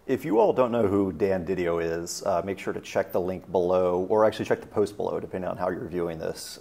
If you all don't know who Dan Didio is, make sure to check the link below, or actually check the post below, depending on how you're viewing this.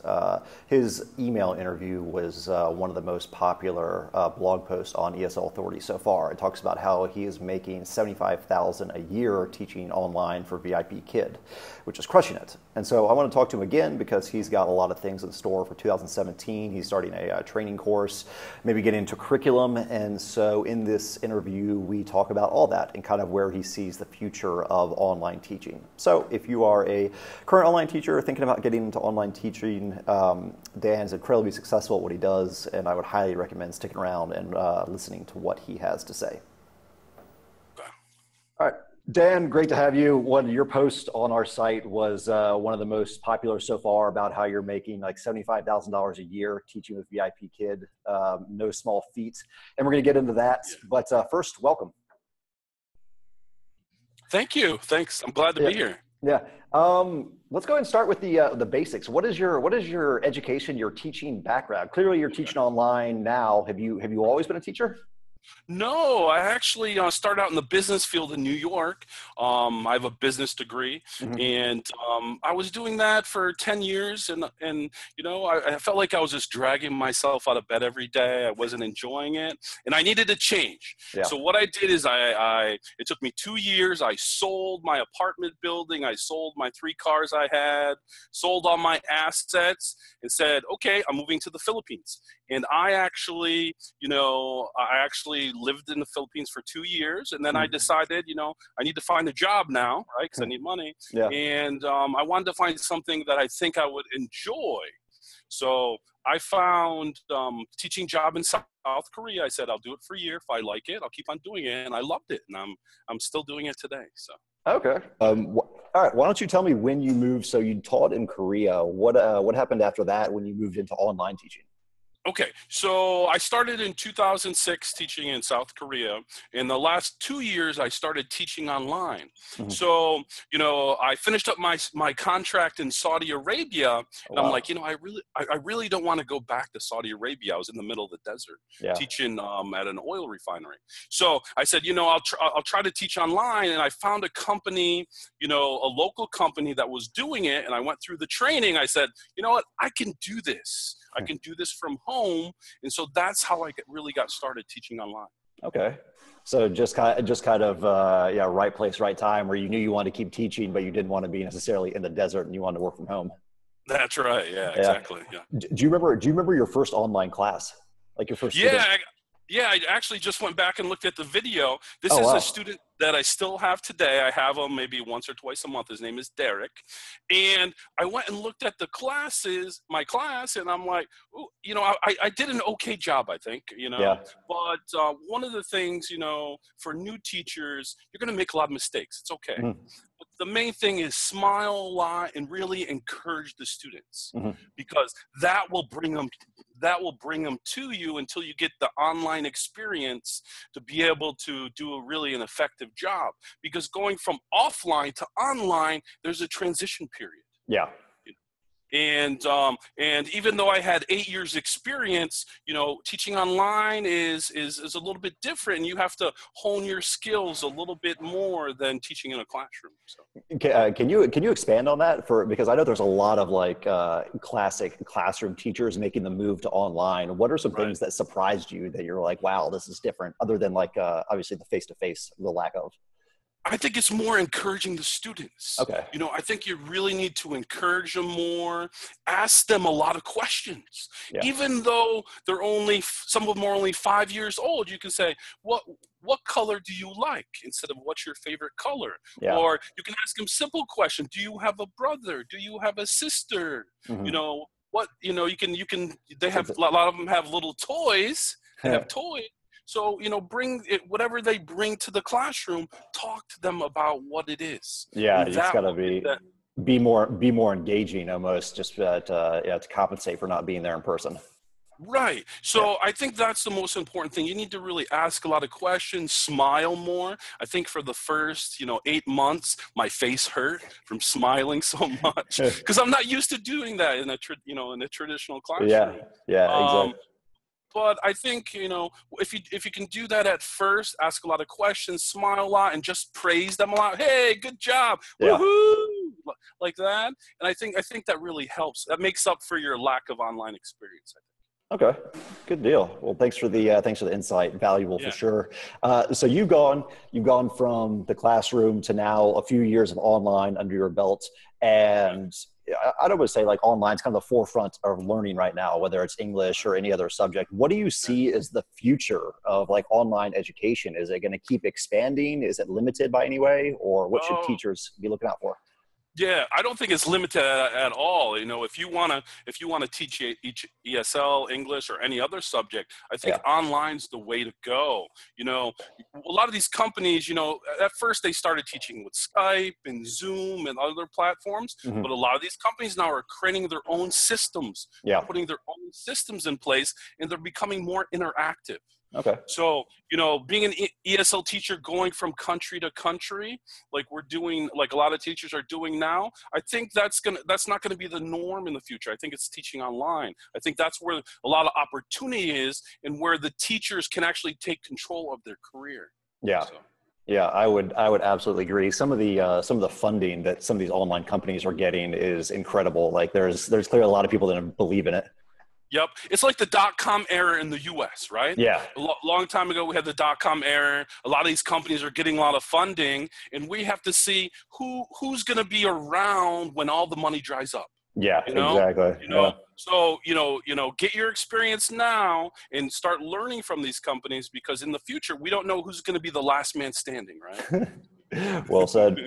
His email interview was one of the most popular blog posts on ESL Authority so far. It talks about how he is making $75,000 a year teaching online for VIPKid, which is crushing it. And so I want to talk to him again because he's got a lot of things in store for 2017. He's starting a training course, maybe getting into curriculum. And so in this interview, we talk about all that and kind of where he sees the future of online teaching. So if you are a current online teacher thinking about getting into online teaching, Dan's incredibly successful at what he does, and I would highly recommend sticking around and listening to what he has to say. All right. Dan, great to have you. One of your posts on our site was one of the most popular so far about how you're making like $75,000 a year teaching with VIPKid. No small feat. And we're going to get into that. But first, welcome. Thank you. Thanks. I'm glad to be here. Yeah. Let's go ahead and start with the basics. What is your education, your teaching background? Clearly, you're teaching online now. Have you always been a teacher? No, I actually started out in the business field in New York. I have a business degree, and I was doing that for 10 years, and you know, I felt like I was just dragging myself out of bed every day. I wasn't enjoying it, and I needed to change. Yeah. So what I did is it took me 2 years. I sold my apartment building. I sold my 3 cars I had, sold all my assets, and said, okay, I'm moving to the Philippines. And I actually lived in the Philippines for 2 years, and then I decided, I need to find a job now, right? Because I need money. Yeah. And I wanted to find something that I think I would enjoy. So I found teaching job in South Korea. I said, I'll do it for a year. If I like it, I'll keep on doing it. And I loved it, and I'm still doing it today. So. Okay. All right. Why don't you tell me when you moved? So you taught in Korea. What happened after that when you moved into online teaching? Okay, so I started in 2006 teaching in South Korea. In the last 2 years, I started teaching online. So, I finished up my contract in Saudi Arabia, and I'm like, I really don't want to go back to Saudi Arabia. I was in the middle of the desert teaching at an oil refinery. So I said, I'll try to teach online, and I found a company, a local company that was doing it, and I went through the training. I said, you know what, I can do this. I can do this from home, and so that's how I really got started teaching online. Okay, so just kind of right place, right time, where you knew you wanted to keep teaching, but you didn't want to be necessarily in the desert, and you wanted to work from home. That's right. Yeah, exactly. Yeah. Do you remember your first online class, like your first? Yeah, I actually just went back and looked at the video. This is a student that I still have today. I have him maybe once or twice a month. His name is Derek. And I went and looked at my class, and I'm like, I did an okay job, I think, But one of the things, for new teachers, you're going to make a lot of mistakes. It's okay. But the main thing is smile a lot and really encourage the students, because that will bring them to you until you get the online experience to be able to do an effective job. Because going from offline to online, there's a transition period. Yeah. And even though I had 8 years experience, teaching online is a little bit different, and you have to hone your skills a little bit more than teaching in a classroom. So. Can you expand on that because I know there's a lot of classic classroom teachers making the move to online. What are some things that surprised you that you're like, wow, this is different, other than obviously the face-to-face, the lack of? I think it's more encouraging the students. Okay. I think you really need to encourage them more, ask them a lot of questions. Yeah. Even though some of them are only 5 years old, you can say, what color do you like, instead of what's your favorite color? Yeah. Or you can ask them simple questions. Do you have a brother? Do you have a sister? They have, a lot of them have little toys. They have toys. So, bring it, whatever they bring to the classroom, talk to them about what it is. Yeah, it's got to be more engaging almost, just to compensate for not being there in person. Right. So I think that's the most important thing. You need to really ask a lot of questions, smile more. I think for the first, 8 months, my face hurt from smiling so much because I'm not used to doing that in a traditional classroom. Yeah, exactly. But I think, if you can do that at first, ask a lot of questions, smile a lot, and just praise them a lot. Hey, good job, woohoo, like that. And I think that really helps. That makes up for your lack of online experience, I think. Okay, good deal. Well, thanks for the insight. Valuable for sure. So you've gone from the classroom to now a few years of online under your belt, and I'd always say like online is kind of the forefront of learning right now, whether it's English or any other subject. What do you see as the future of like online education? Is it going to keep expanding? Is it limited by any way, or what should teachers be looking out for? Yeah, I don't think it's limited at all. If you wanna teach each ESL, English, or any other subject, I think online's the way to go. A lot of these companies, at first they started teaching with Skype and Zoom and other platforms, but a lot of these companies now are creating their own systems, putting their own systems in place, and they're becoming more interactive. Okay. So, being an ESL teacher going from country to country, like we're doing, like a lot of teachers are doing now, I think that's not gonna be the norm in the future. I think it's teaching online. I think that's where a lot of opportunity is, and where the teachers can actually take control of their career. Yeah. So. Yeah, I would absolutely agree. Some of the funding that some of these online companies are getting is incredible. Like there's clearly a lot of people that believe in it. Yep. It's like the .com era in the US, right? Yeah. A long time ago, we had the .com era. A lot of these companies are getting a lot of funding, and we have to see who's going to be around when all the money dries up. Yeah, exactly. So, get your experience now and start learning from these companies, because in the future, we don't know who's going to be the last man standing, right? Well said.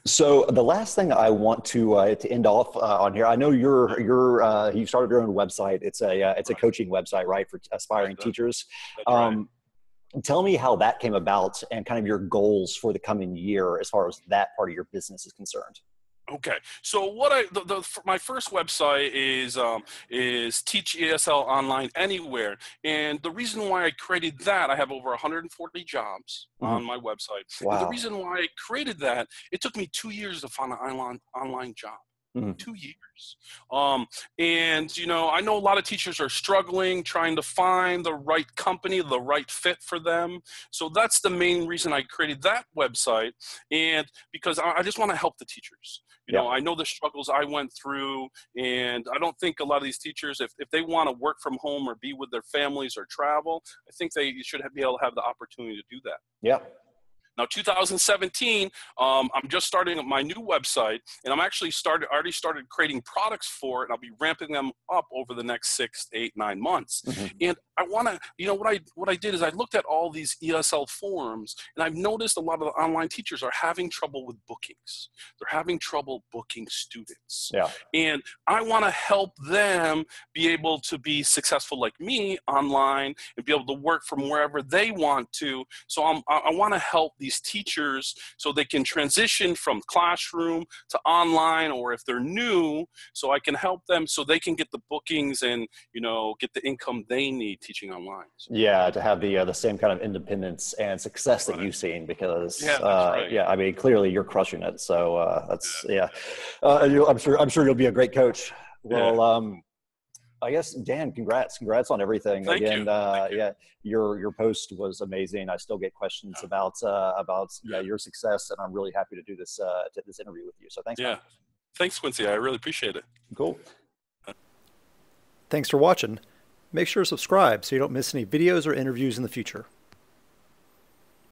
So the last thing I want to end off on here, I know you started your own website. It's a coaching website, right, for aspiring teachers. Tell me how that came about and kind of your goals for the coming year as far as that part of your business is concerned. Okay, so my first website is Teach ESL Online Anywhere, and the reason why I created that, I have over 140 jobs on my website. Wow. And the reason why I created that, it took me 2 years to find an online job. 2 years. And, I know a lot of teachers are struggling, trying to find the right company, the right fit for them. So that's the main reason I created that website. And because I just want to help the teachers. I know the struggles I went through, and I don't think a lot of these teachers, if they want to work from home or be with their families or travel, I think they should be able to have the opportunity to do that. Yeah. Now, 2017, I'm just starting my new website, and I'm actually already started creating products for it, and I'll be ramping them up over the next 6, 8, 9 months. And I want to, what I did is I looked at all these ESL forums, and I've noticed a lot of the online teachers are having trouble with bookings. They're having trouble booking students. Yeah. And I want to help them be able to be successful like me online and be able to work from wherever they want to. So I want to help these teachers so they can transition from classroom to online, or if they're new, so I can help them so they can get the bookings and, get the income they need teaching online. So. Yeah, to have the same kind of independence and success that you've seen, because I mean, clearly you're crushing it. So I'm sure you'll be a great coach. Well, I guess, Dan, congrats on everything. Thank you. Yeah, your post was amazing. I still get questions about your success, and I'm really happy to do this interview with you. So thanks. Yeah, thanks, Quincy. I really appreciate it. Cool. Thanks for watching. Make sure to subscribe so you don't miss any videos or interviews in the future.